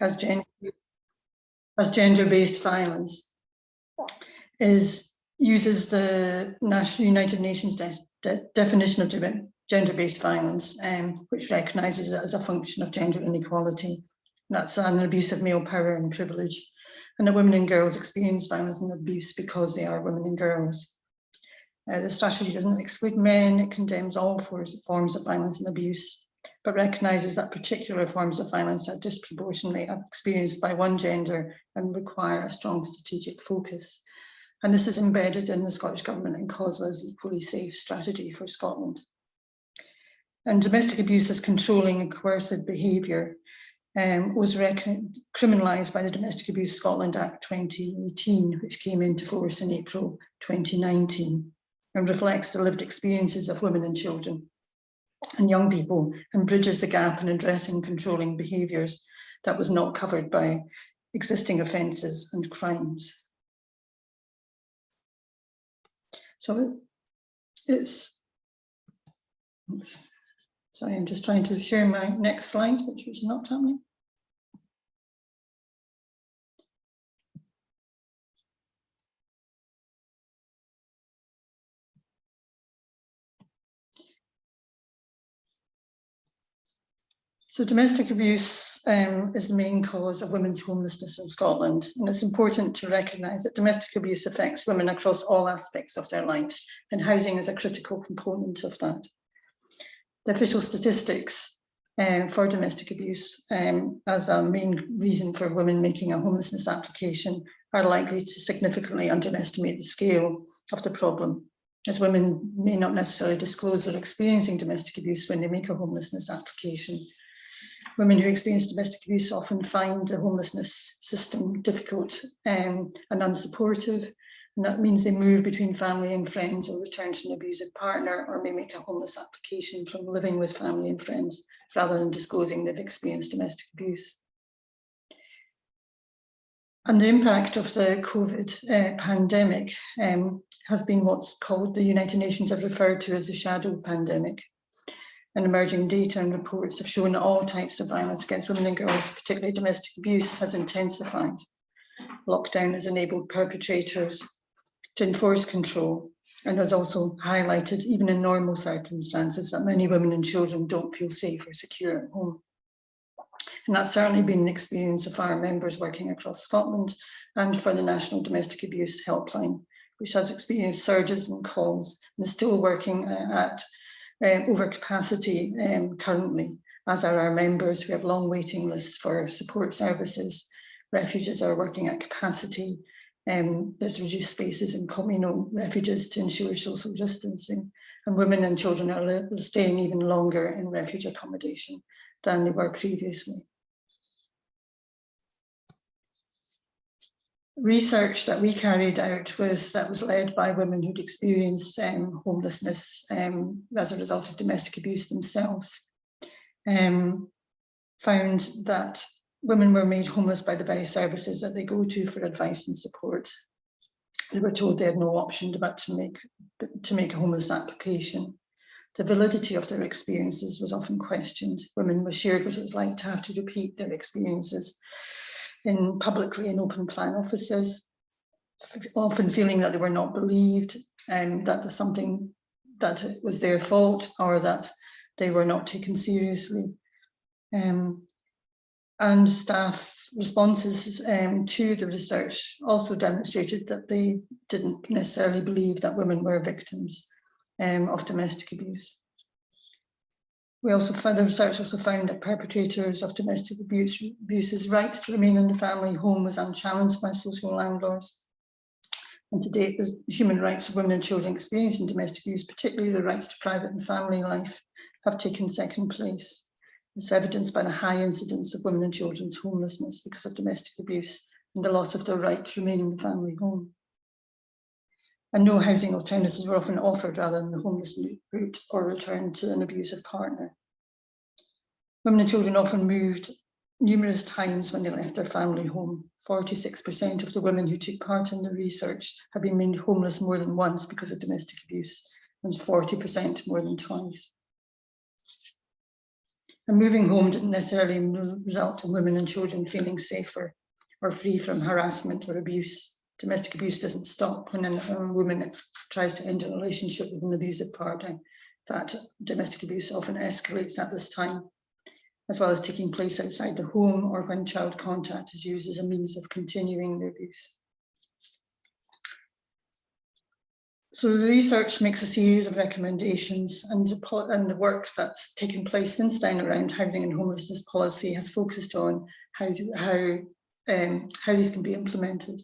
as gender-based violence uses the United Nations definition of gender-based violence, which recognises it as a function of gender inequality. That's an abuse of male power and privilege, and that women and girls experience violence and abuse because they are women and girls. The strategy doesn't exclude men, it condemns all forms of violence and abuse, but recognises that particular forms of violence are disproportionately experienced by one gender and require a strong strategic focus. And this is embedded in the Scottish Government and COSLA's Equally Safe strategy for Scotland. And domestic abuse as controlling and coercive behaviour was criminalised by the Domestic Abuse Scotland Act 2018, which came into force in April 2019, and reflects the lived experiences of women and children and young people, and bridges the gap in addressing controlling behaviours that was not covered by existing offences and crimes. So sorry, I'm just trying to share my next slide, which was not happening. So domestic abuse is the main cause of women's homelessness in Scotland, and it's important to recognise that domestic abuse affects women across all aspects of their lives, and housing is a critical component of that. The official statistics for domestic abuse as a main reason for women making a homelessness application are likely to significantly underestimate the scale of the problem, as women may not necessarily disclose they're experiencing domestic abuse when they make a homelessness application. Women who experience domestic abuse often find the homelessness system difficult and unsupportive, and that means they move between family and friends or return to an abusive partner, or may make a homeless application from living with family and friends rather than disclosing they've experienced domestic abuse. And the impact of the COVID pandemic has been what's called, the United Nations have referred to as the shadow pandemic. And emerging data and reports have shown that all types of violence against women and girls, particularly domestic abuse, has intensified. Lockdown has enabled perpetrators to enforce control, and has also highlighted, even in normal circumstances, that many women and children don't feel safe or secure at home. And that's certainly been an experience of our members working across Scotland, and for the National Domestic Abuse Helpline, which has experienced surges in calls and is still working at over capacity currently, as are our members who have long waiting lists for support services. Refuges are working at capacity. There's reduced spaces in communal refuges to ensure social distancing, and women and children are staying even longer in refuge accommodation than they were previously. Research that we carried out that was led by women who'd experienced homelessness as a result of domestic abuse themselves, found that women were made homeless by the very services that they go to for advice and support. They were told they had no option but to make a homeless application. The validity of their experiences was often questioned. Women were shared what it was like to have to repeat their experiences publicly in open plan offices, often feeling that they were not believed, and that there's something that it was their fault, or that they were not taken seriously. And staff responses to the research also demonstrated that they didn't necessarily believe that women were victims of domestic abuse. We also found, the research also found that perpetrators of domestic abuse's rights to remain in the family home was unchallenged by social landlords. And to date, the human rights of women and children experiencing domestic abuse, particularly the rights to private and family life, have taken second place. It's evidenced by the high incidence of women and children's homelessness because of domestic abuse and the loss of their right to remain in the family home. And no housing alternatives were often offered rather than the homeless route or return to an abusive partner. Women and children often moved numerous times when they left their family home. 46% of the women who took part in the research have been made homeless more than once because of domestic abuse, and 40% more than twice. And moving home didn't necessarily result in women and children feeling safer or free from harassment or abuse. Domestic abuse doesn't stop when a woman tries to end a relationship with an abusive partner. In fact, domestic abuse often escalates at this time, as well as taking place outside the home or when child contact is used as a means of continuing the abuse. So the research makes a series of recommendations, and the work that's taken place since then around housing and homelessness policy has focused on how these can be implemented.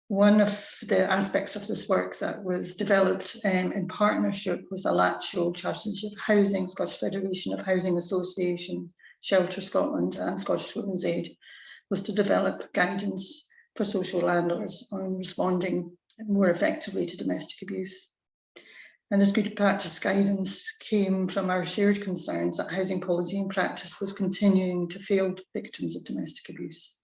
One of the aspects of this work that was developed in partnership with Alatcho, Chancellorship Housing, Scottish Federation of Housing Association, Shelter Scotland and Scottish Women's Aid was to develop guidance for social landlords on responding more effectively to domestic abuse. And this good practice guidance came from our shared concerns that housing policy and practice was continuing to fail victims of domestic abuse.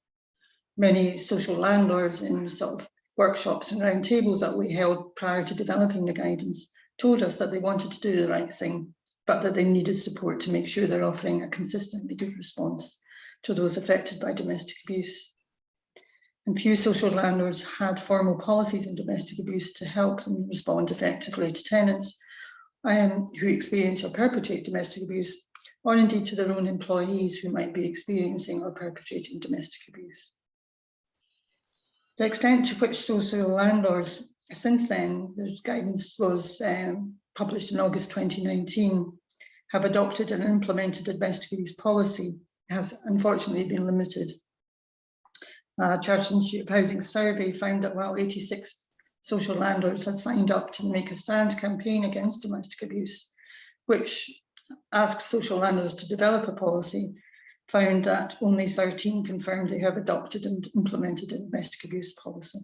Many social landlords in sort of workshops and round tables that we held prior to developing the guidance told us that they wanted to do the right thing, but that they needed support to make sure they're offering a consistently good response to those affected by domestic abuse. And few social landlords had formal policies on domestic abuse to help them respond effectively to tenants who experience or perpetrate domestic abuse, or indeed to their own employees who might be experiencing or perpetrating domestic abuse. The extent to which social landlords, since then, this guidance was published in August 2019, have adopted and implemented a domestic abuse policy has unfortunately been limited. Church Institute Housing survey found that while 86 social landlords had signed up to the Make a Stand campaign against domestic abuse, which asks social landlords to develop a policy, found that only 13 confirmed they have adopted and implemented a domestic abuse policy.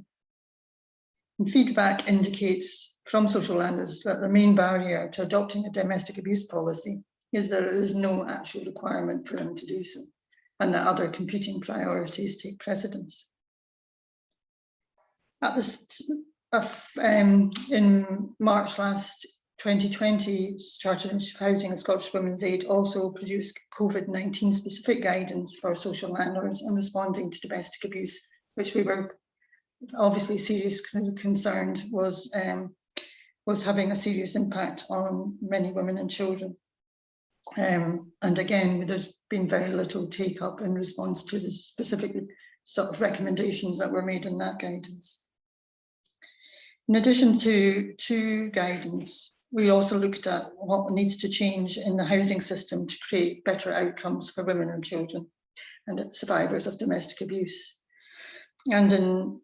And feedback indicates from social landlords that the main barrier to adopting a domestic abuse policy is that there is no actual requirement for them to do so, and that other competing priorities take precedence. At this, in March last 2020, Chartered Institute of Housing and Scottish Women's Aid also produced COVID-19 specific guidance for social landlords in responding to domestic abuse, which we were obviously seriously concerned was having a serious impact on many women and children. And again, there's been very little take up in response to the specific sort of recommendations that were made in that guidance. In addition to guidance, we also looked at what needs to change in the housing system to create better outcomes for women and children and survivors of domestic abuse. And in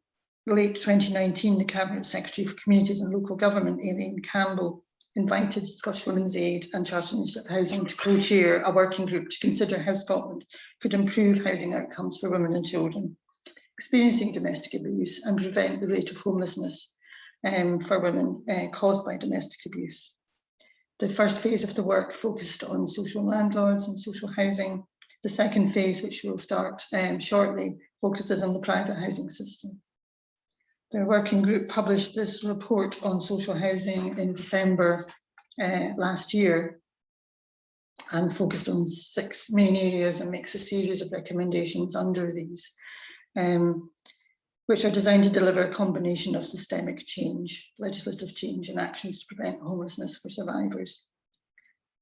late 2019, the Cabinet Secretary for Communities and Local Government, Aileen Campbell, invited Scottish Women's Aid and Chartered Institute of Housing to co-chair a working group to consider how Scotland could improve housing outcomes for women and children experiencing domestic abuse and prevent the rate of homelessness for women caused by domestic abuse. The first phase of the work focused on social landlords and social housing. The second phase, which will start shortly, focuses on the private housing system. The working group published this report on social housing in December last year and focused on 6 main areas and makes a series of recommendations under these, which are designed to deliver a combination of systemic change, legislative change and actions to prevent homelessness for survivors.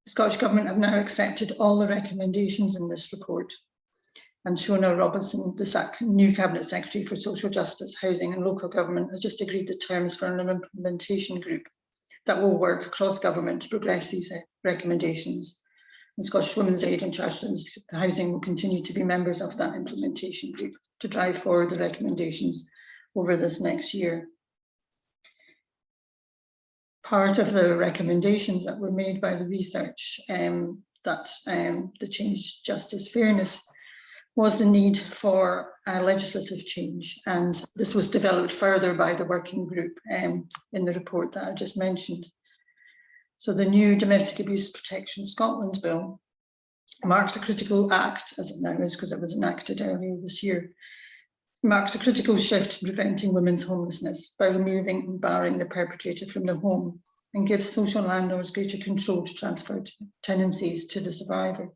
The Scottish Government have now accepted all the recommendations in this report, and Shona Robinson, the new Cabinet Secretary for Social Justice, Housing and Local Government, has just agreed the terms for an implementation group that will work across government to progress these recommendations. And Scottish Women's Aid and Chartered Institute of Housing will continue to be members of that implementation group to drive forward the recommendations over this next year. Part of the recommendations that were made by the research that the Change, Justice, Fairness was the need for a legislative change, and this was developed further by the working group in the report that I just mentioned. So the new Domestic Abuse Protection Scotland Bill marks a critical act, as it now is because it was enacted earlier this year, marks a critical shift in preventing women's homelessness by removing and barring the perpetrator from the home and gives social landlords greater control to transfer tenancies to the survivor.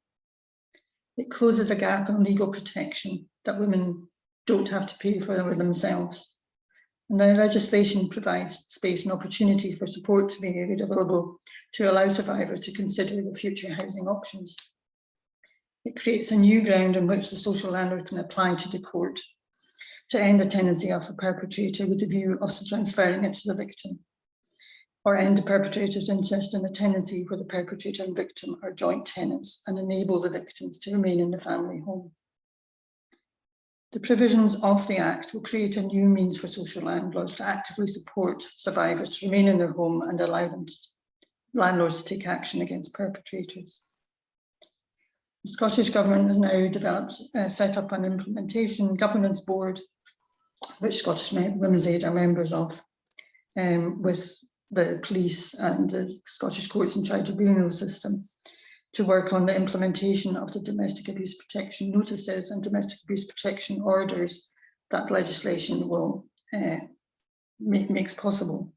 It closes a gap in legal protection that women don't have to pay for themselves. And the legislation provides space and opportunity for support to be made available to allow survivors to consider the future housing options. It creates a new ground in which the social landlord can apply to the court to end the tenancy of a perpetrator with the view of transferring it to the victim, or end the perpetrator's interest in the tenancy where the perpetrator and victim are joint tenants and enable the victims to remain in the family home. The provisions of the Act will create a new means for social landlords to actively support survivors to remain in their home and allow landlords to take action against perpetrators. The Scottish Government has now set up an implementation governance board, which Scottish Women's Aid are members of, with the police and the Scottish Courts and Tribunal system, to work on the implementation of the domestic abuse protection notices and domestic abuse protection orders that legislation will makes possible.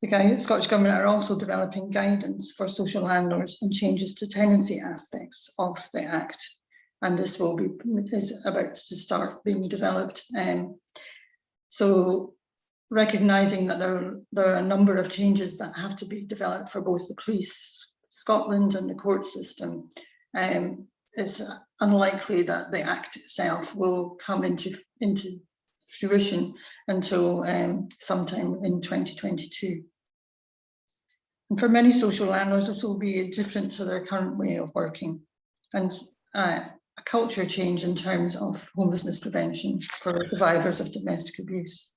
The Scottish Government are also developing guidance for social landlords and changes to tenancy aspects of the Act, and this is about to start being developed. So recognising that there are a number of changes that have to be developed for both the police, Scotland and the court system, it's unlikely that the Act itself will come into fruition until sometime in 2022. And for many social landlords, this will be different to their current way of working, and a culture change in terms of homelessness prevention for survivors of domestic abuse.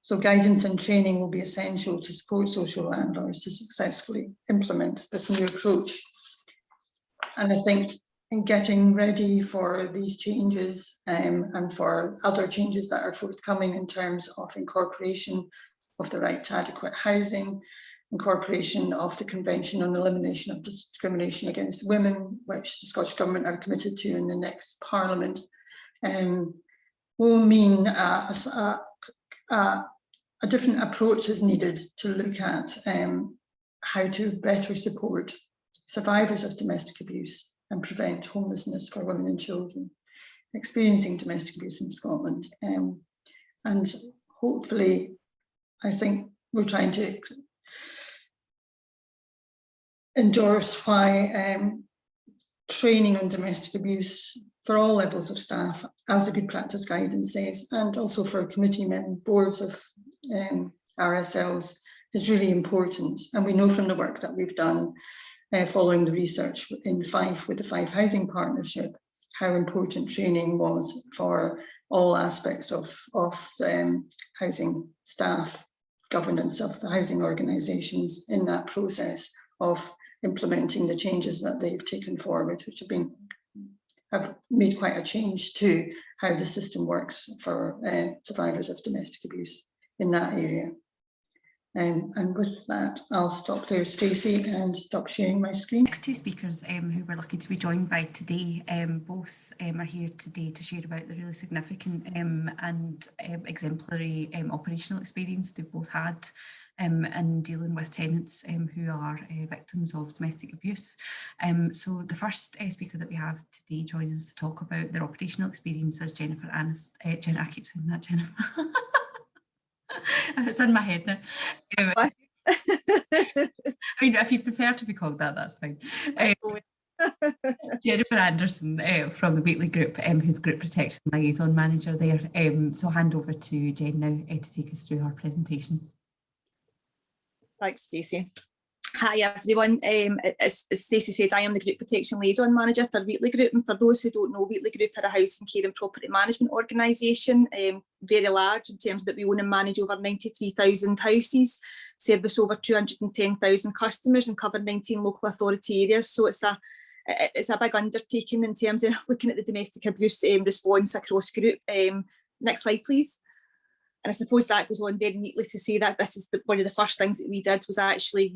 So guidance and training will be essential to support social landlords to successfully implement this new approach. And I think in getting ready for these changes and for other changes that are forthcoming in terms of incorporation of the right to adequate housing, incorporation of the Convention on Elimination of Discrimination Against Women, which the Scottish Government are committed to in the next Parliament, will mean a different approach is needed to look at how to better support survivors of domestic abuse and prevent homelessness for women and children experiencing domestic abuse in Scotland. And hopefully, I think we're trying to endorse why training on domestic abuse for all levels of staff, as the good practice guidance says, and also for committee men, boards of RSLs, is really important. And we know from the work that we've done following the research in Fife with the Fife Housing Partnership, how important training was for all aspects of housing staff, governance of the housing organisations in that process of implementing the changes that they've taken forward, which have made quite a change to how the system works for survivors of domestic abuse in that area. And with that, I'll stop there, Stacey, and stop sharing my screen. Next two speakers who we're lucky to be joined by today, both are here today to share about the really significant and exemplary operational experience they've both had in dealing with tenants who are victims of domestic abuse. So the first speaker that we have today joining us to talk about their operational experience is Jennifer Aniston. I keep saying that, Jennifer. It's in my head now. I mean, if you prefer to be called that, that's fine. Jennifer Anderson from the Wheatley Group, who's Group Protection Liaison Manager there. So I'll hand over to Jen now to take us through her presentation. Thanks, Stacey. Hi everyone, as Stacey said, I am the Group Protection Liaison Manager for Wheatley Group, and for those who don't know, Wheatley Group are a housing care and property management organisation, very large in terms that we own and manage over 93,000 houses, service over 210,000 customers and cover 19 local authority areas. So it's a big undertaking in terms of looking at the domestic abuse response across Group. Next slide please. And I suppose that goes on very neatly to say that this is one of the first things that we did was actually,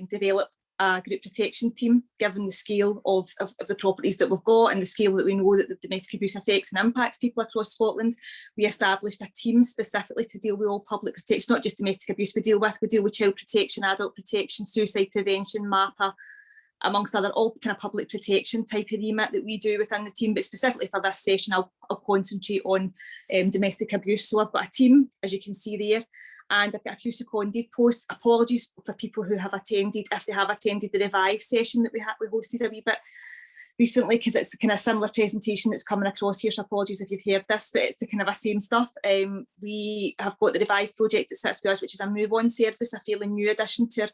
develop a group protection team, given the scale of the properties that we've got and the scale that we know that the domestic abuse affects and impacts people across Scotland. We established a team specifically to deal with all public protection, not just domestic abuse we deal with child protection, adult protection, suicide prevention, MAPA, amongst other all kind of public protection type of remit that we do within the team. But specifically for this session, I'll concentrate on domestic abuse. So I've got a team, as you can see there, and I've got a few seconded posts. Apologies for people who have attended, if they have attended the Revive session that we hosted a wee bit recently, because it's the kind of similar presentation that's coming across here, so apologies if you've heard this, but it's the kind of the same stuff. We have got the Revive project that sits with us, which is a move on service, a fairly new addition to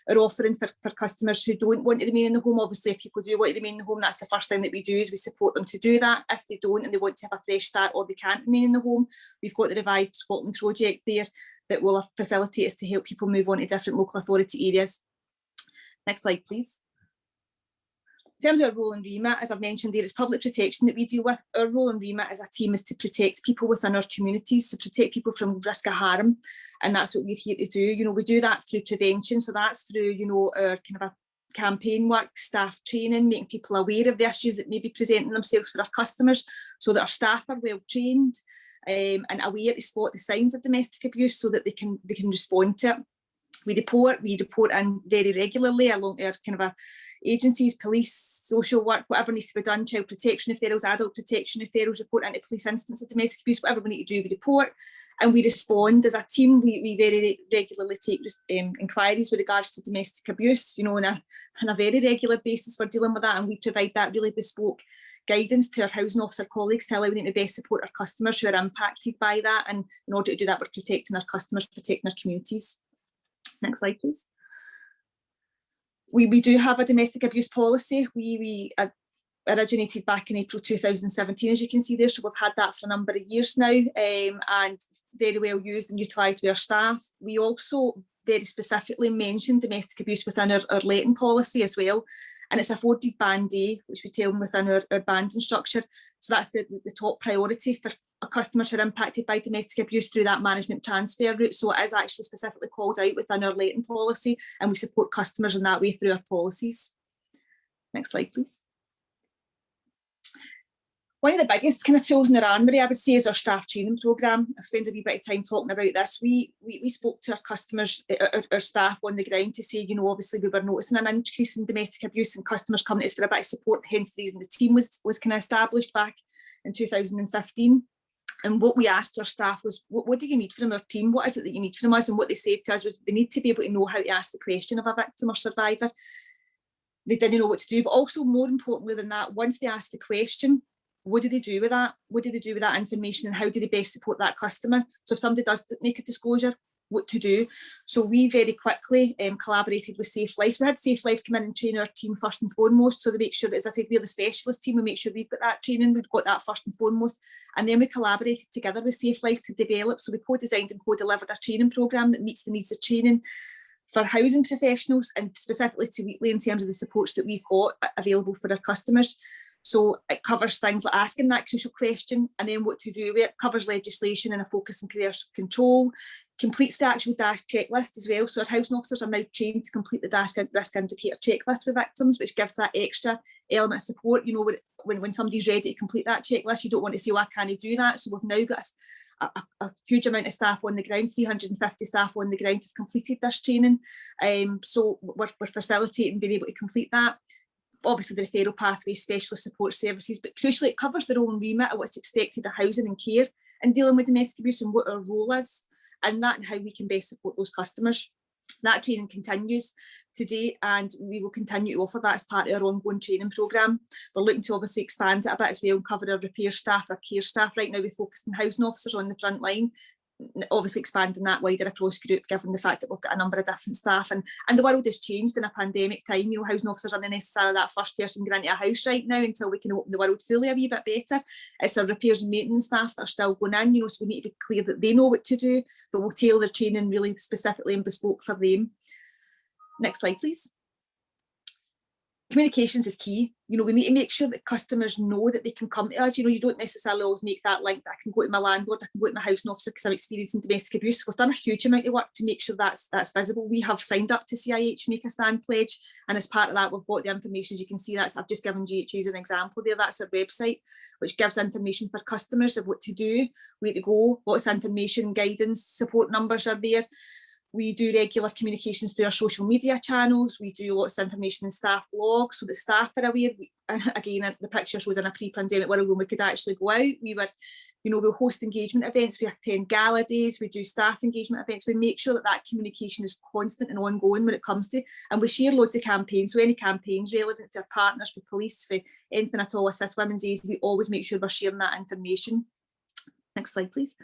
our offering for customers who don't want to remain in the home. Obviously, if people do want to remain in the home, that's the first thing that we do, is we support them to do that. If they don't and they want to have a fresh start or they can't remain in the home, we've got the Revive Scotland project there that will facilitate us to help people move on to different local authority areas. Next slide, please. In terms of our role and remit, as I've mentioned there, it's public protection that we deal with. Our role and remit as a team is to protect people within our communities, to protect people from risk of harm, and that's what we're here to do. You know, we do that through prevention, so that's through, you know, our kind of a campaign work, staff training, making people aware of the issues that may be presenting themselves for our customers, so that our staff are well trained and aware to spot the signs of domestic abuse, so that they can respond to it. We report in very regularly along our kind of our agencies, police, social work, whatever needs to be done, child protection referrals, adult protection referrals, report into police instances of domestic abuse, whatever we need to do, we report and we respond as a team. We very regularly take inquiries with regards to domestic abuse, you know, on a very regular basis. We're dealing with that, and we provide that really bespoke guidance to our housing officer colleagues to allow them to best support our customers who are impacted by that. And in order to do that, we're protecting our customers, protecting our communities. Next slide, please. We do have a domestic abuse policy. We originated back in April 2017, as you can see there, so we've had that for a number of years now, and very well used and utilised with our staff. We also very specifically mentioned domestic abuse within our letting policy as well, and it's afforded band A, which we tell them within our banding structure. So that's the top priority for our customers who are impacted by domestic abuse through that management transfer route. So it is actually specifically called out within our letting policy, and we support customers in that way through our policies. Next slide, please. One of the biggest kind of tools in our armoury, I would say, is our staff training programme. I've spent a wee bit of time talking about this. We spoke to our customers, our staff on the ground, to say, you know, obviously we were noticing an increase in domestic abuse and customers coming to us for a bit of support, hence the reason the team was kind of established back in 2015. And what we asked our staff was, what do you need from our team? What is it that you need from us? And what they said to us was they need to be able to know how to ask the question of a victim or survivor. They didn't know what to do, but also more importantly than that, once they asked the question, what do they do with that? What do they do with that information, and how do they best support that customer? So if somebody does make a disclosure, what to do? So we very quickly collaborated with Safe Lives. We had Safe Lives come in and train our team first and foremost, so they make sure, as I said, we're the specialist team, we make sure we've got that training, we've got that first and foremost, and then we collaborated together with Safe Lives to develop, so we co-designed and co-delivered a training programme that meets the needs of training for housing professionals, and specifically to Wheatley in terms of the supports that we've got available for our customers. So it covers things like asking that crucial question and then what to do with it, covers legislation and a focus on career control, completes the actual DASH checklist as well. So our housing officers are now trained to complete the DASH risk indicator checklist with victims, which gives that extra element of support. You know, when somebody's ready to complete that checklist, you don't want to say, well, can I do that? So we've now got a huge amount of staff on the ground, 350 staff on the ground have completed this training. So we're facilitating being able to complete that. Obviously the referral pathway, specialist support services, but crucially it covers their own remit of what's expected of housing and care in dealing with domestic abuse and what our role is, and that and how we can best support those customers. That training continues today, and we will continue to offer that as part of our ongoing training programme. We're looking to obviously expand it a bit as well and cover our repair staff, our care staff. Right now we focus on housing officers on the front line, obviously expanding that wider across group, given the fact that we've got a number of different staff, and the world has changed in a pandemic time. You know, housing officers aren't necessarily that first person going into a house right now until we can open the world fully a wee bit better. It's our repairs and maintenance staff that are still going in, you know, so we need to be clear that they know what to do, but we'll tailor the training really specifically and bespoke for them. Next slide, please. Communications is key. You know, we need to make sure that customers know that they can come to us. You know, you don't necessarily always make that link that I can go to my landlord, I can go to my housing officer because I'm experiencing domestic abuse. We've done a huge amount of work to make sure that's visible. We have signed up to CIH Make a Stand pledge, and as part of that, we've got the information. As you can see, I've just given GHA as an example there. That's our website, which gives information for customers of what to do, where to go, lots of information, guidance, support numbers are there. We do regular communications through our social media channels. We do lots of information in staff blogs so that staff are aware. Again, the picture shows in a pre-pandemic world when we could actually go out. We were, you know, we'll host engagement events, we attend gala days, we do staff engagement events. We make sure that that communication is constant and ongoing when it comes to, and we share loads of campaigns. So any campaigns relevant for partners, for police, for anything at all, Assist Women's Aid, we always make sure we're sharing that information. Next slide, please.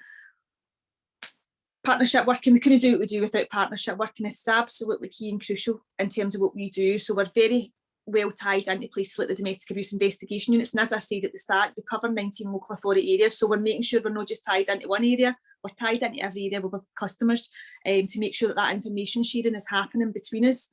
Partnership working, we couldn't do what we do without partnership working. It's absolutely key and crucial in terms of what we do. So we're very well tied into places like the domestic abuse investigation units. And as I said at the start, we cover 19 local authority areas. So we're making sure we're not just tied into one area, we're tied into every area with customers to make sure that that information sharing is happening between us.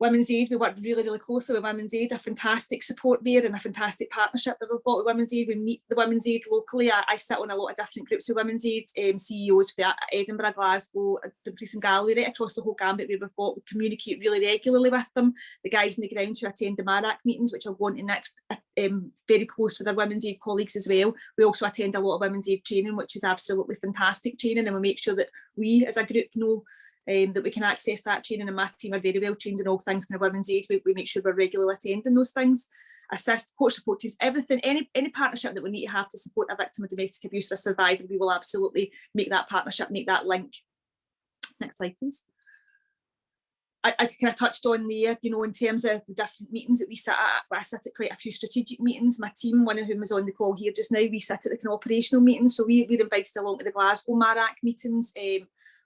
Women's Aid, we work really, really closely with Women's Aid, a fantastic support there and a fantastic partnership that we've got with Women's Aid. We meet the Women's Aid locally. I sit on a lot of different groups with Women's Aid, CEOs for Edinburgh, Glasgow, Dumfries and Galloway, right across the whole gambit where we've got, we communicate really regularly with them. The guys on the ground who attend the MARAC meetings, which I'll go on to next, very close with our Women's Aid colleagues as well. We also attend a lot of Women's Aid training, which is absolutely fantastic training, and we make sure that we as a group know that we can access that training, and my team are very well trained in all things kind of Women's Aid. We make sure we're regularly attending those things. Assist, coach support teams, everything, any partnership that we need to have to support a victim of domestic abuse or a survivor, we will absolutely make that partnership, make that link. Next slide, please. I kind of touched on there, you know, in terms of the different meetings that we sit at. I sit at quite a few strategic meetings. My team, one of whom is on the call here just now, we sit at the kind of operational meetings. So we're invited along to the Glasgow MARAC meetings.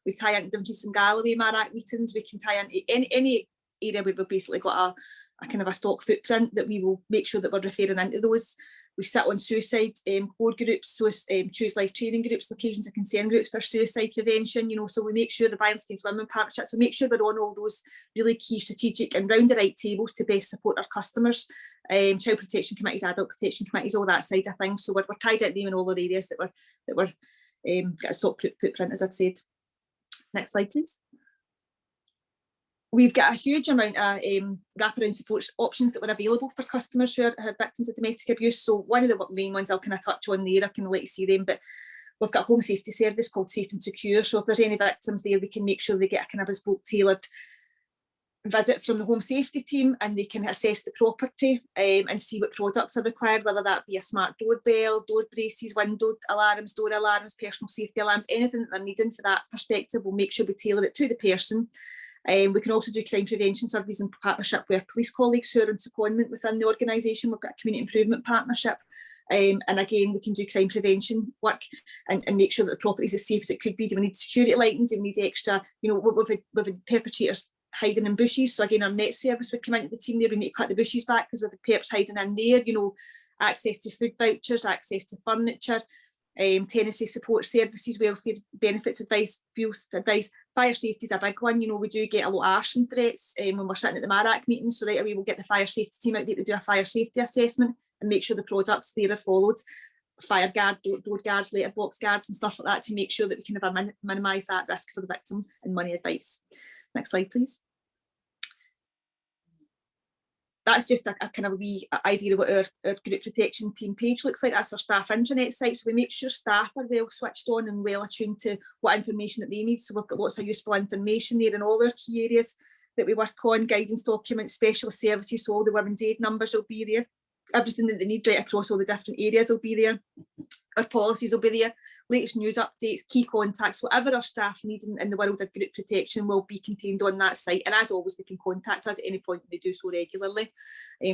We tie into Dumfries and Galloway MARAC meetings. We can tie into any area where we've basically got a kind of a stock footprint that we will make sure that we're referring into those. We sit on suicide core groups, so Choose Life training groups, locations of concern groups for suicide prevention, you know, so we make sure the Violence Against Women partnerships, we make sure we're on all those really key strategic and round the right tables to best support our customers. Child protection committees, adult protection committees, all that side of things. So we're tied into them in all our areas that we're got a stock footprint, as I'd said. Next slide, please. We've got a huge amount of wraparound support options that were available for customers who are victims of domestic abuse. So one of the main ones I'll kind of touch on there, I can let you see them, but we've got a home safety service called Safe and Secure. So if there's any victims there, we can make sure they get a kind of bespoke tailored visit from the home safety team, and they can assess the property and see what products are required, whether that be a smart doorbell, door braces, window alarms, door alarms, personal safety alarms, anything that they're needing for that perspective. We'll make sure we tailor it to the person. We can also do crime prevention surveys in partnership with our police colleagues who are on secondment within the organisation. We've got a community improvement partnership. And again, we can do crime prevention work and make sure that the property is as safe as it could be. Do we need security lighting? Do we need extra, you know, with perpetrators hiding in bushes? So again, our net service would come into the team there. We need to cut the bushes back because with the perps hiding in there, you know, access to food vouchers, access to furniture, tenancy support services, welfare benefits advice, abuse advice. Fire safety is a big one. You know, we do get a lot of arson threats when we're sitting at the MARAC meetings. So right away we'll get the fire safety team out there to do a fire safety assessment and make sure the products there are followed. Fire guard, door guards, letterbox guards and stuff like that to make sure that we can minimise that risk for the victim and money advice. Next slide, please. That's just a kind of a wee idea of what our group protection team page looks like. That's our staff intranet site. So we make sure staff are well switched on and well attuned to what information that they need. So we've got lots of useful information there in all our key areas that we work on, guidance documents, special services. So all the Women's Aid numbers will be there. Everything that they need right across all the different areas will be there. Our policies will be there, latest news updates, key contacts, whatever our staff need in the world of group protection will be contained on that site. And as always, they can contact us at any point. They do so regularly.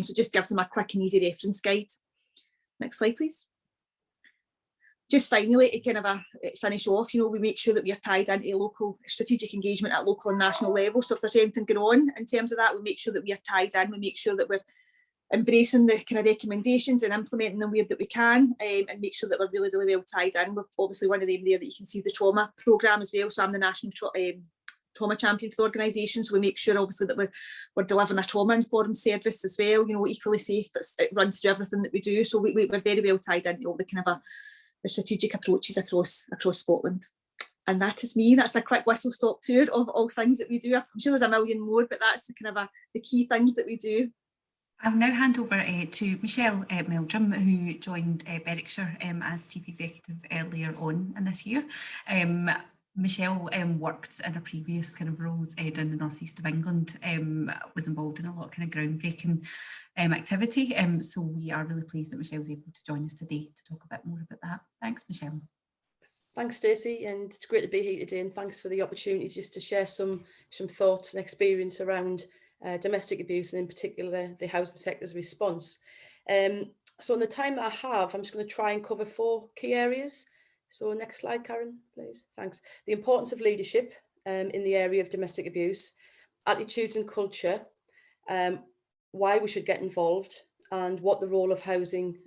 So just gives them a quick and easy reference guide. Next slide, please. Just finally, to kind of finish off, you know, we make sure that we are tied into local strategic engagement at local and national level. So if there's anything going on in terms of that, we make sure that we are tied in. We make sure that we're embracing the kind of recommendations and implementing them where that we can, and make sure that we're really, really well tied in. With obviously one of them there that you can see the trauma programme as well. So I'm the National trauma champion for the organisation, so we make sure obviously that we're delivering a trauma-informed service as well, you know, equally safe, it runs through everything that we do. So we're very well tied into all the kind of the strategic approaches across Scotland. And that is me. That's a quick whistle-stop tour of all things that we do. I'm sure there's a million more, but that's the kind of the key things that we do. I'll now hand over to Michelle Meldrum, who joined Berwickshire as Chief Executive earlier on in this year. Michelle worked in her previous kind of roles in the northeast of England, was involved in a lot of kind of groundbreaking activity. So we are really pleased that Michelle was able to join us today to talk a bit more about that. Thanks, Michelle. Thanks, Stacey, and it's great to be here today, and thanks for the opportunity just to share some thoughts and experience around domestic abuse, and in particular the housing sector's response. So in the time that I have, I'm just going to try and cover 4 key areas. So next slide, Karen, please. Thanks. The importance of leadership in the area of domestic abuse, attitudes and culture, why we should get involved, and what the role of housing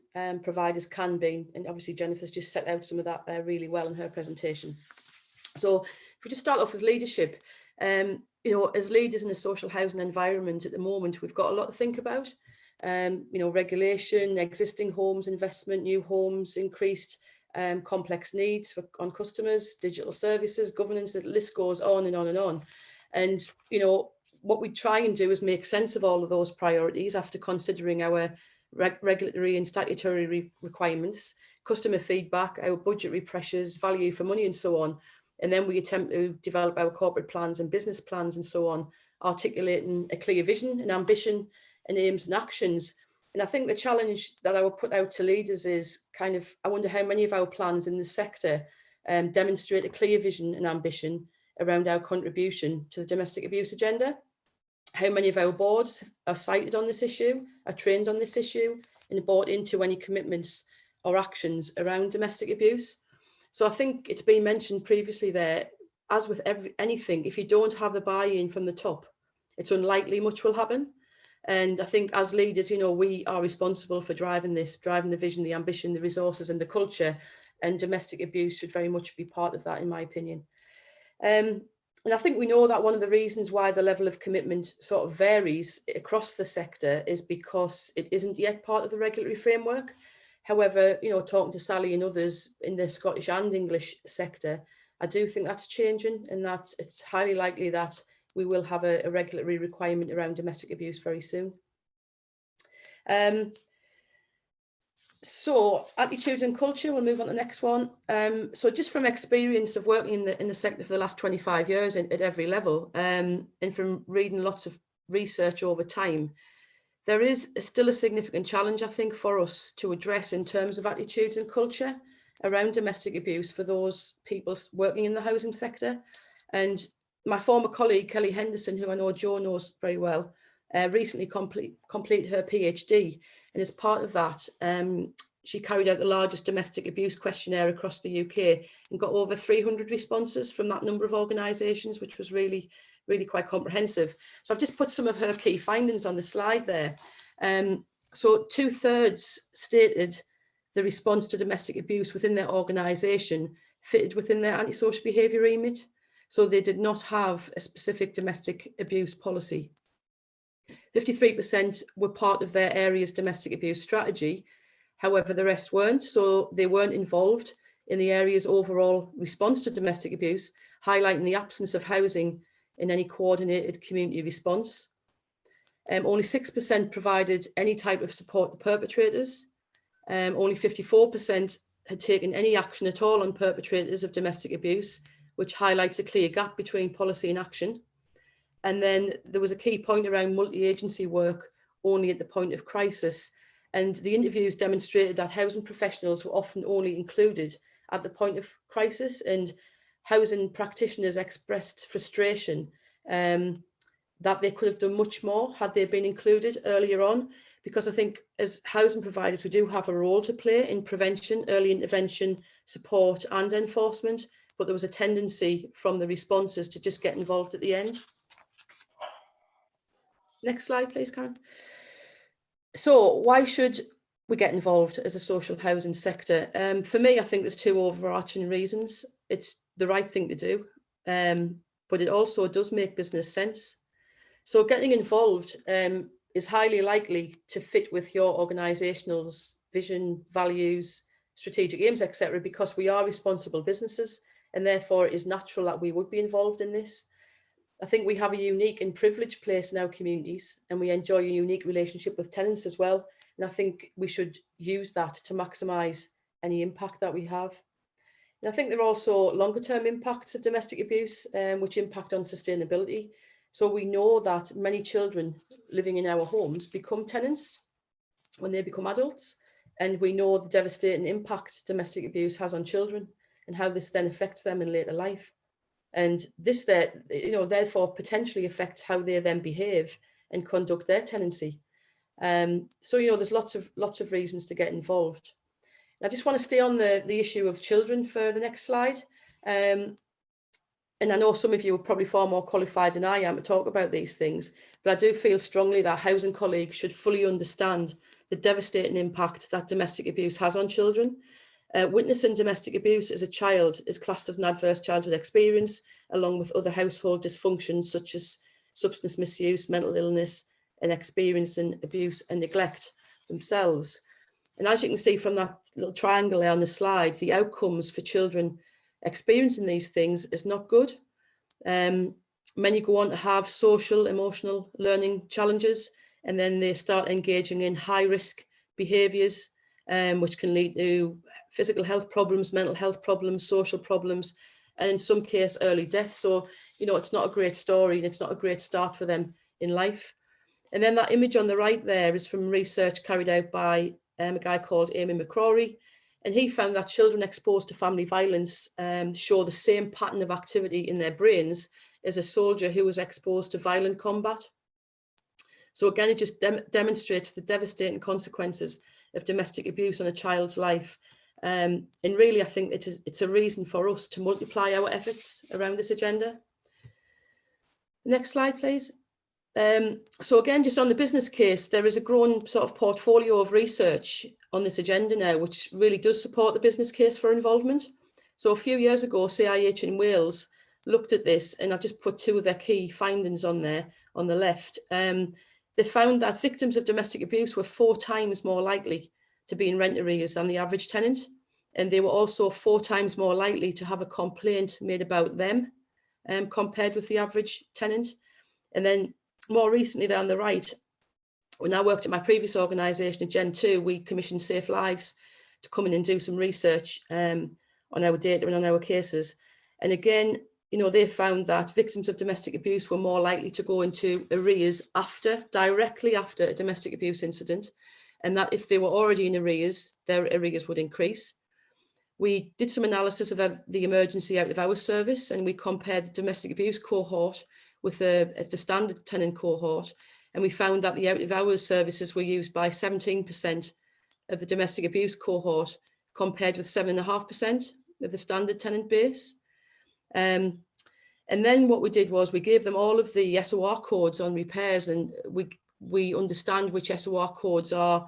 providers can be. And obviously Jennifer's just set out some of that really well in her presentation. So if we just start off with leadership, you know, as leaders in the social housing environment at the moment, we've got a lot to think about. You know, regulation, existing homes, investment, new homes, increased complex needs on customers, digital services, governance, the list goes on and on and on. And, you know, what we try and do is make sense of all of those priorities after considering our regulatory and statutory requirements, customer feedback, our budgetary pressures, value for money and so on. And then we attempt to develop our corporate plans and business plans and so on, articulating a clear vision and ambition and aims and actions. And I think the challenge that I would put out to leaders is kind of, I wonder how many of our plans in the sector demonstrate a clear vision and ambition around our contribution to the domestic abuse agenda. How many of our boards are cited on this issue, are trained on this issue, and bought into any commitments or actions around domestic abuse. So I think it's been mentioned previously there, as with anything, if you don't have the buy-in from the top, it's unlikely much will happen. And I think as leaders, you know, we are responsible for driving this, driving the vision, the ambition, the resources and the culture, and domestic abuse should very much be part of that, in my opinion. And I think we know that one of the reasons why the level of commitment sort of varies across the sector is because it isn't yet part of the regulatory framework. However, you know, talking to Sally and others in the Scottish and English sector, I do think that's changing, and that it's highly likely that we will have a regulatory requirement around domestic abuse very soon. So attitudes and culture, we'll move on to the next one. So just from experience of working in the sector for the last 25 years at every level, and from reading lots of research over time, there is still a significant challenge, I think, for us to address in terms of attitudes and culture around domestic abuse for those people working in the housing sector. And my former colleague, Kelly Henderson, who I know Jo knows very well, recently completed her PhD. And as part of that, she carried out the largest domestic abuse questionnaire across the UK and got over 300 responses from that number of organisations, which was really quite comprehensive. So I've just put some of her key findings on the slide there. So 2/3 stated the response to domestic abuse within their organisation fitted within their antisocial behaviour remit. So they did not have a specific domestic abuse policy. 53% were part of their area's domestic abuse strategy. However, the rest weren't, so they weren't involved in the area's overall response to domestic abuse, highlighting the absence of housing in any coordinated community response. Only 6% provided any type of support to perpetrators. Only 54% had taken any action at all on perpetrators of domestic abuse, which highlights a clear gap between policy and action. And then there was a key point around multi-agency work only at the point of crisis. And the interviews demonstrated that housing professionals were often only included at the point of crisis, and housing practitioners expressed frustration that they could have done much more had they been included earlier on. Because I think as housing providers, we do have a role to play in prevention, early intervention, support and enforcement, but there was a tendency from the responses to just get involved at the end. Next slide, please, Karen. So why should we get involved as a social housing sector? For me, I think there's 2 overarching reasons. It's the right thing to do, but it also does make business sense. So getting involved is highly likely to fit with your organisational's vision, values, strategic aims, etc., because we are responsible businesses, and therefore it is natural that we would be involved in this. I think we have a unique and privileged place in our communities, and we enjoy a unique relationship with tenants as well. And I think we should use that to maximise any impact that we have. And I think there are also longer term impacts of domestic abuse, which impact on sustainability. So we know that many children living in our homes become tenants when they become adults. And we know the devastating impact domestic abuse has on children and how this then affects them in later life. And this, therefore potentially affects how they then behave and conduct their tenancy. So, there's lots of reasons to get involved. I just want to stay on the issue of children for the next slide. And I know some of you are probably far more qualified than I am to talk about these things, but I do feel strongly that housing colleagues should fully understand the devastating impact that domestic abuse has on children. Witnessing domestic abuse as a child is classed as an adverse childhood experience, along with other household dysfunctions such as substance misuse, mental illness, and experiencing abuse and neglect themselves. And as you can see from that little triangle there on the slide, the outcomes for children experiencing these things is not good. Many go on to have social, emotional learning challenges, and then they start engaging in high risk behaviours, which can lead to physical health problems, mental health problems, social problems, and in some case early death. So, it's not a great story and it's not a great start for them in life. And then that image on the right there is from research carried out by a guy called Amy McCrory. And he found that children exposed to family violence show the same pattern of activity in their brains as a soldier who was exposed to violent combat. So again, it just demonstrates the devastating consequences of domestic abuse on a child's life. And really, I think it's a reason for us to multiply our efforts around this agenda. Next slide, please. So again, just on the business case, there is a growing sort of portfolio of research on this agenda now, which really does support the business case for involvement. So a few years ago, CIH in Wales looked at this, and I've just put two of their key findings on there on the left. They found that victims of domestic abuse were 4 times more likely to be in rent arrears than the average tenant. And they were also 4 times more likely to have a complaint made about them compared with the average tenant. And then more recently there on the right, when I worked at my previous organisation at Gen 2, we commissioned Safe Lives to come in and do some research on our data and on our cases. And again, they found that victims of domestic abuse were more likely to go into arrears directly after a domestic abuse incident, and that if they were already in arrears, their arrears would increase. We did some analysis of the emergency out of hours service, and we compared the domestic abuse cohort with the standard tenant cohort, and we found that the out of hours services were used by 17% of the domestic abuse cohort, compared with 7.5% of the standard tenant base. And then what we did was we gave them all of the SOR codes on repairs, and we understand which SOR codes are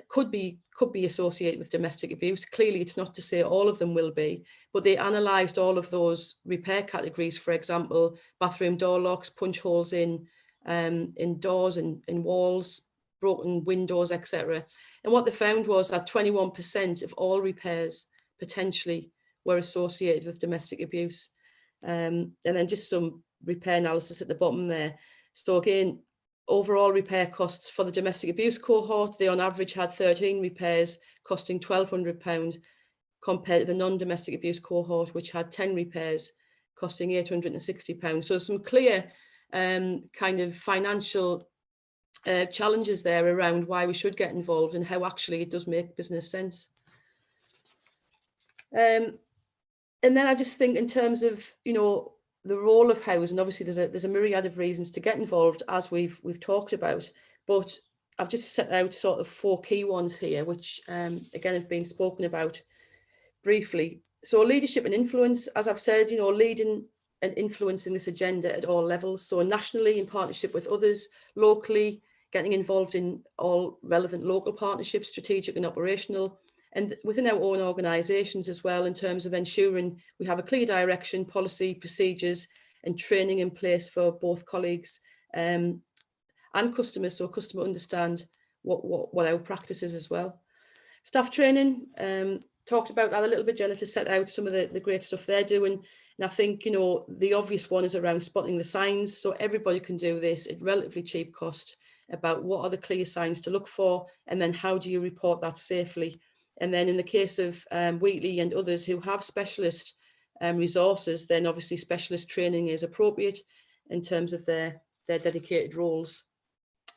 could be associated with domestic abuse. Clearly, it's not to say all of them will be, but they analysed all of those repair categories. For example, bathroom door locks, punch holes in doors and in walls, broken windows, etc. And what they found was that 21% of all repairs potentially were associated with domestic abuse. And then just some repair analysis at the bottom there. So again, overall repair costs for the domestic abuse cohort, they on average had 13 repairs costing £1,200 compared to the non-domestic abuse cohort, which had 10 repairs costing £860. So some clear kind of financial challenges there around why we should get involved and how actually it does make business sense. And then I just think in terms of, the role of housing, obviously there's a myriad of reasons to get involved, as we've talked about, but I've just set out sort of 4 key ones here, which again have been spoken about briefly. So leadership and influence, as I've said, leading and influencing this agenda at all levels. So nationally in partnership with others, locally getting involved in all relevant local partnerships, strategic and operational, and within our own organisations as well, in terms of ensuring we have a clear direction, policy, procedures, and training in place for both colleagues and customers, so customers understand what our practice is as well. Staff training, talked about that a little bit. Jennifer set out some of the great stuff they're doing. And I think, you know, the obvious one is around spotting the signs. So everybody can do this at relatively cheap cost, about what are the clear signs to look for, and then how do you report that safely. And then in the case of Wheatley and others who have specialist resources, then obviously specialist training is appropriate in terms of their dedicated roles.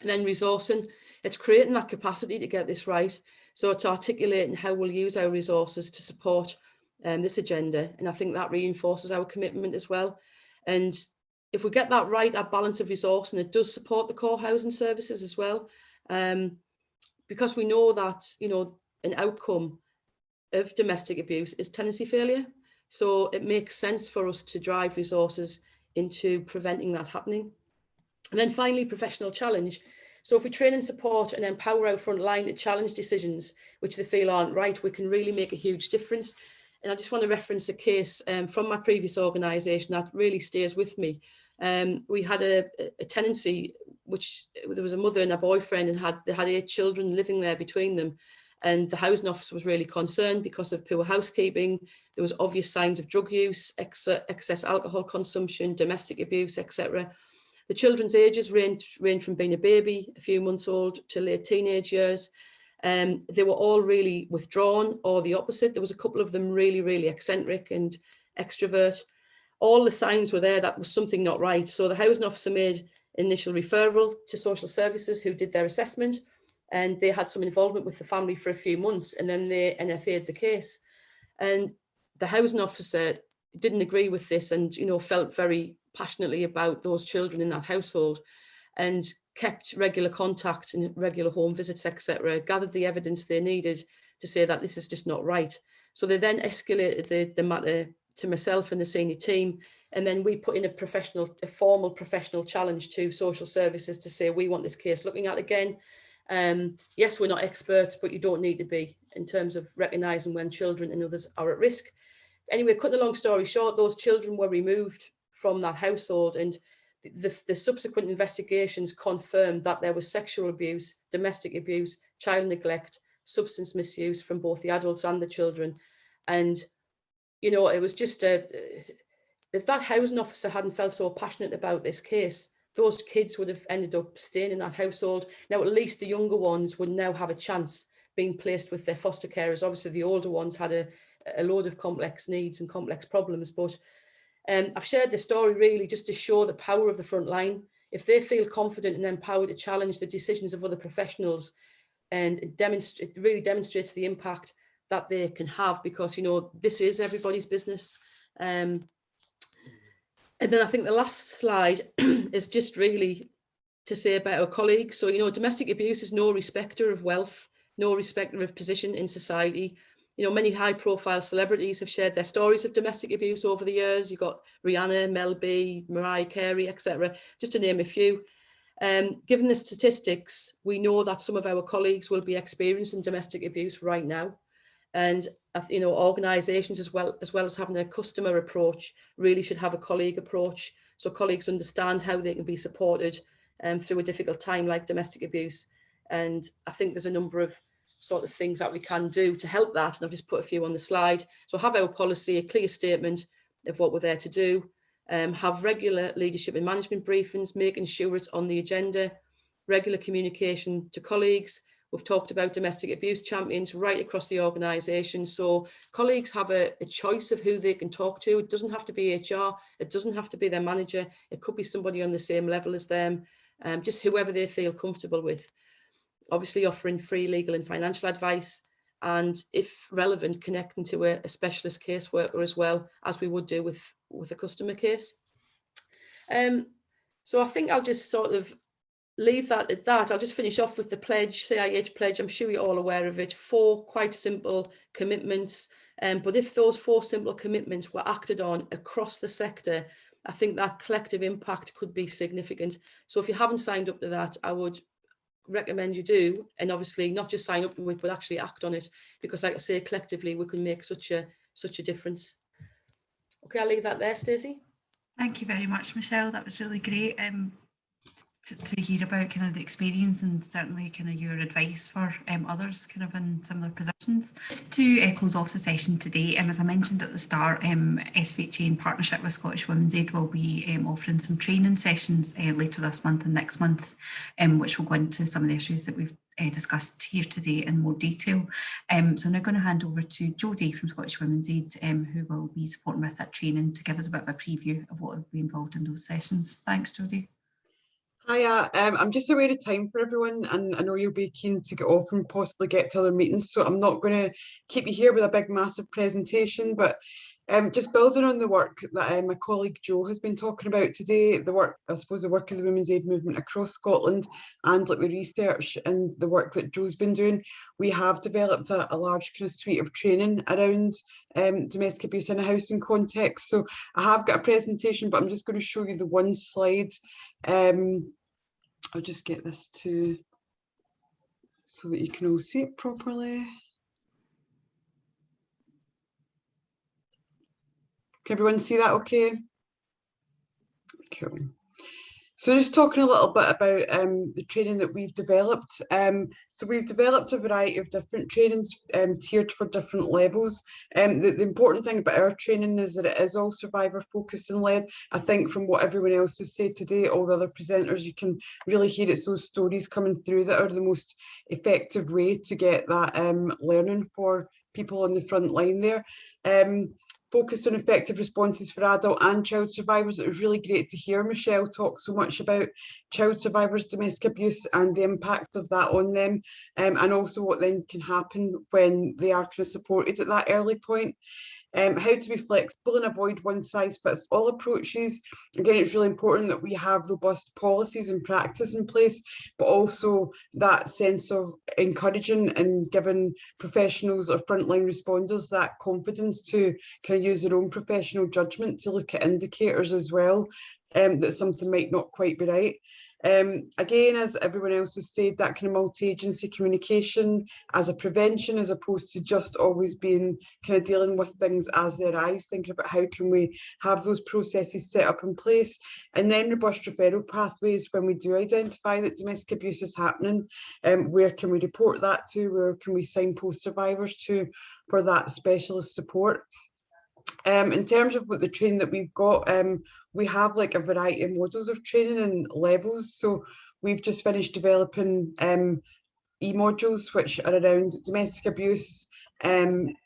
And then resourcing, it's creating that capacity to get this right. So it's articulating how we'll use our resources to support this agenda. And I think that reinforces our commitment as well. And if we get that right, that balance of resource, and it does support the core housing services as well, because we know that, you know, an outcome of domestic abuse is tenancy failure. So it makes sense for us to drive resources into preventing that happening. And then finally, professional challenge. So if we train and support and empower our front line to challenge decisions which they feel aren't right, we can really make a huge difference. And I just want to reference a case from my previous organisation that really stays with me. We had a tenancy which there was a mother and a boyfriend, and they had 8 children living there between them. And the housing officer was really concerned because of poor housekeeping. There was obvious signs of drug use, excess alcohol consumption, domestic abuse, etc. The children's ages range from being a baby, a few months old, to late teenage years. They were all really withdrawn, or the opposite. There was a couple of them really, really eccentric and extrovert. All the signs were there that was something not right. So the housing officer made initial referral to social services, who did their assessment, and they had some involvement with the family for a few months, and then they NFA'd the case. And the housing officer didn't agree with this, and, you know, felt very passionately about those children in that household, and kept regular contact and regular home visits, etc., gathered the evidence they needed to say that this is just not right. So they then escalated the matter to myself and the senior team, and then we put in a formal professional challenge to social services to say, we want this case looking at again. Yes, we're not experts, but you don't need to be, in terms of recognising when children and others are at risk. Anyway, cutting a long story short, those children were removed from that household, and the subsequent investigations confirmed that there was sexual abuse, domestic abuse, child neglect, substance misuse from both the adults and the children. And, you know, it was just if that housing officer hadn't felt so passionate about this case, those kids would have ended up staying in that household. Now, at least the younger ones would now have a chance being placed with their foster carers. Obviously, the older ones had a load of complex needs and complex problems, but I've shared this story really just to show the power of the front line. If they feel confident and empowered to challenge the decisions of other professionals, and it really demonstrates the impact that they can have, because, you know, this is everybody's business. And then I think the last slide is just really to say about our colleagues. So, you know, domestic abuse is no respecter of wealth, no respecter of position in society. You know, many high-profile celebrities have shared their stories of domestic abuse over the years. You've got Rihanna, Mel B, Mariah Carey, etc., just to name a few. Given the statistics, we know that some of our colleagues will be experiencing domestic abuse right now. And, you know, organisations, as well as having a customer approach, really should have a colleague approach, so colleagues understand how they can be supported through a difficult time like domestic abuse. And I think there's a number of sort of things that we can do to help that. And I've just put a few on the slide. So have our policy, a clear statement of what we're there to do, have regular leadership and management briefings, making sure it's on the agenda, regular communication to colleagues. We've talked about domestic abuse champions right across the organisation. So colleagues have a choice of who they can talk to. It doesn't have to be HR. It doesn't have to be their manager. It could be somebody on the same level as them, just whoever they feel comfortable with. Obviously offering free legal and financial advice, and if relevant, connecting to a specialist caseworker as well, as we would do with a customer case. So I think I'll just sort of leave that at that. I'll just finish off with the pledge, CIH pledge. I'm sure you're all aware of it. 4 quite simple commitments. But if those 4 simple commitments were acted on across the sector, I think that collective impact could be significant. So if you haven't signed up to that, I would recommend you do, and obviously not just sign up to it, but actually act on it, because like I say, collectively we can make such a difference. Okay, I'll leave that there, Stacey. Thank you very much, Michelle. That was really great to hear about kind of the experience and certainly kind of your advice for others kind of in similar positions. Just to close off the session today, as I mentioned at the start, SVHA in partnership with Scottish Women's Aid will be offering some training sessions later this month and next month, which will go into some of the issues that we've discussed here today in more detail. So I'm now going to hand over to Jodie from Scottish Women's Aid, who will be supporting with that training to give us a bit of a preview of what will be involved in those sessions. Thanks, Jodie. Hiya, I'm just aware of time for everyone, and I know you'll be keen to get off and possibly get to other meetings, so I'm not going to keep you here with a big massive presentation, but just building on the work that my colleague Jo has been talking about today, the work, I suppose the work of the Women's Aid movement across Scotland, and like the research and the work that Jo's been doing, we have developed a large kind of suite of training around domestic abuse in a housing context. So I have got a presentation, but I'm just going to show you the one slide. I'll just get this to so that you can all see it properly. Can everyone see that okay? Cool. So just talking a little bit about the training that we've developed. So we've developed a variety of different trainings tiered for different levels. The important thing about our training is that it is all survivor focused and led. I think from what everyone else has said today, all the other presenters, you can really hear it's those stories coming through that are the most effective way to get that learning for people on the front line there. Focused on effective responses for adult and child survivors. It was really great to hear Michelle talk so much about child survivors' domestic abuse and the impact of that on them, and also what then can happen when they are kind of supported at that early point. How to be flexible and avoid one-size-fits-all approaches. Again, it's really important that we have robust policies and practice in place, but also that sense of encouraging and giving professionals or frontline responders that confidence to kind of use their own professional judgment to look at indicators as well, that something might not quite be right. Again, as everyone else has said, that kind of multi-agency communication as a prevention, as opposed to just always being kind of dealing with things as they arise, thinking about how can we have those processes set up in place, and then robust referral pathways when we do identify that domestic abuse is happening. Where can we report that to? Where can we signpost survivors to for that specialist support? In terms of what the training that we've got, we have like a variety of models of training and levels. So we've just finished developing e-modules which are around domestic abuse,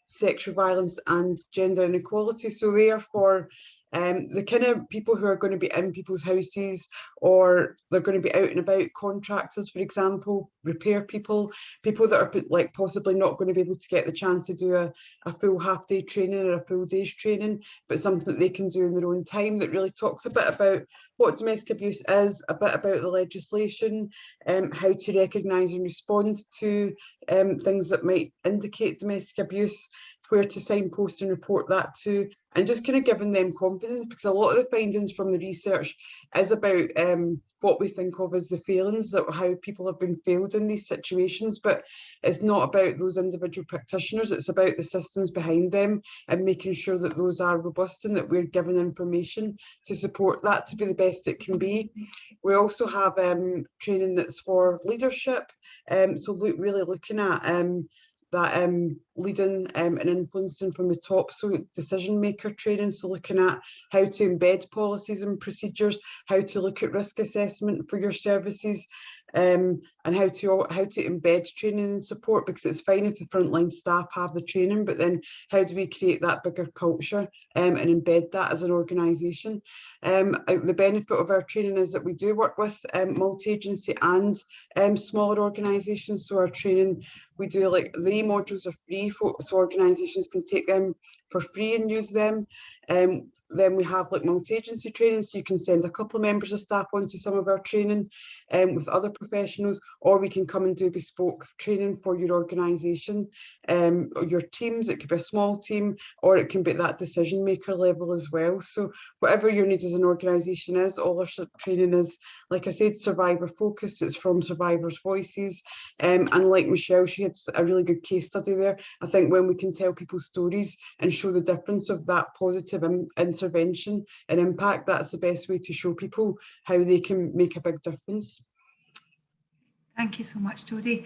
sexual violence and gender inequality. So they are for the kind of people who are going to be in people's houses, or they're going to be out and about, contractors, for example, repair people that are like possibly not going to be able to get the chance to do a full half-day training or a full day's training, but something that they can do in their own time that really talks a bit about what domestic abuse is, a bit about the legislation, how to recognise and respond to things that might indicate domestic abuse, where to signpost and report that to, and just kind of giving them confidence, because a lot of the findings from the research is about what we think of as the failings, that how people have been failed in these situations, but it's not about those individual practitioners, it's about the systems behind them and making sure that those are robust and that we're given information to support that to be the best it can be. We also have training that's for leadership, so really looking at that leading and influencing from the top, so decision maker training, so looking at how to embed policies and procedures, how to look at risk assessment for your services, and how to embed training and support, because it's fine if the frontline staff have the training, but then how do we create that bigger culture and embed that as an organisation. The benefit of our training is that we do work with multi-agency and smaller organisations, so our training, we do like the modules are free, so organisations can take them for free and use them. Then we have like multi-agency training, so you can send a couple of members of staff onto some of our training with other professionals, or we can come and do bespoke training for your organisation or your teams. It could be a small team, or it can be at that decision maker level as well. So whatever your need as an organisation is, all our training is, like I said, survivor focused. It's from survivors' voices, and like Michelle, she had a really good case study there. I think when we can tell people's stories and show the difference of that positive impact intervention and impact, that's the best way to show people how they can make a big difference. Thank you so much, Jodie.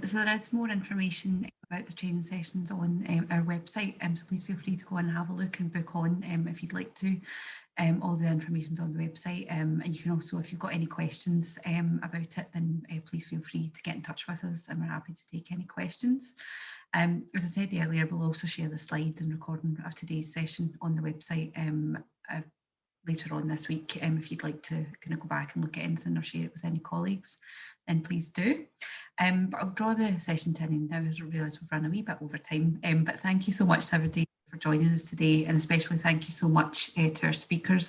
So there is more information about the training sessions on our website, so please feel free to go and have a look and book on if you'd like to. All the information's on the website, and you can also, if you've got any questions about it, then please feel free to get in touch with us, and we're happy to take any questions. As I said earlier, we'll also share the slides and recording of today's session on the website later on this week. If you'd like to kind of go back and look at anything or share it with any colleagues, then please do. But I'll draw the session to an end now, as I realise we've run a wee bit over time. But thank you so much to everybody for joining us today, and especially thank you so much to our speakers